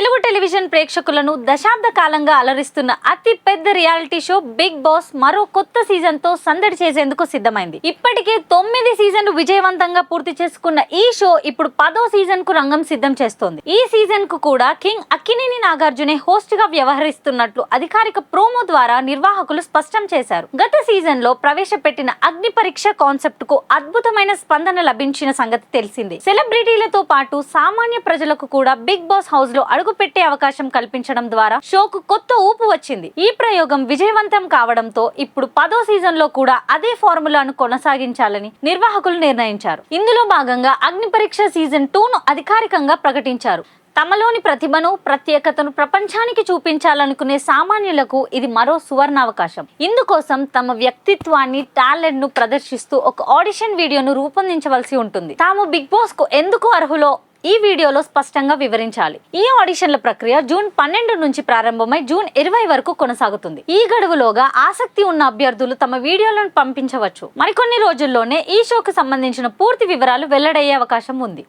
Telugu television ప్రేక్షకులను దశాబ్ద కాలంగా అలరిస్తున్న అతి పెద్ద రియాలిటీ షో బిగ్ బాస్ మరో కొత్త సీజన్ తో సందడి చేసేందుకు సిద్ధమైంది. ఇప్పటికే 9 సీజన్లు విజయవంతంగా పూర్తి చేసుకున్న ఈ షో ఇప్పుడు 10వ సీజన్ కు రంగం సిద్ధం చేస్తోంది. ఈ సీజన్ కు కూడా కింగ్ అక్కినేని నాగార్జునే హోస్ట్ గా వ్యవహరిస్తున్నట్లు అధికారిక ప్రోమో ద్వారా నిర్వాహకులు స్పష్టం చేశారు. గత సీజన్ లో ప్రవేశపెట్టిన అగ్ని పరీక్ష కాన్సెప్ట్ కు అద్భుతమైన స్పందన లభించిన సంగతి తెలిసిందే. సెలబ్రిటీలతో పాటు సామాన్య ప్రజలకు కూడా బిగ్ బాస్ హౌస్ లో అడుగు పెట్టే అవకాశం కల్పించడం ద్వారా షోకు కొత్త ఊపు వచ్చింది. ఈ ప్రయోగం విజయవంతం కావడంతో ఇప్పుడు 10వ సీజన్ లో కూడా అదే ఫార్ములాను కొనసాగించాలని నిర్వాహకులు నిర్ణయించారు. ఇందులో భాగంగా అగ్ని పరీక్ష సీజన్ 2ను అధికారికంగా ప్రకటించారు. తమలోని ప్రతిభను, ప్రత్యేకతను ప్రపంచానికి చూపించాలనుకునే సామాన్యులకు ఇది మరో సువర్ణావకాశం. ఇందుకోసం తమ వ్యక్తిత్వాన్ని, టాలెంట్ ను ప్రదర్శిస్తూ ఒక ఆడిషన్ వీడియోను రూపొందించవలసి ఉంటుంది. తాము బిగ్ బాస్ కు ఎందుకు అర్హులో ఈ వీడియోలో స్పష్టంగా వివరించాలి. ఈ ఆడిషన్ల ప్రక్రియ జూన్ 12 నుంచి ప్రారంభమై జూన్ 20 వరకు కొనసాగుతుంది. ఈ గడువులోగా ఆసక్తి ఉన్న అభ్యర్థులు తమ వీడియోలను పంపించవచ్చు. మరికొన్ని రోజుల్లోనే ఈ షోకు సంబంధించిన పూర్తి వివరాలు వెల్లడయ్యే అవకాశం ఉంది.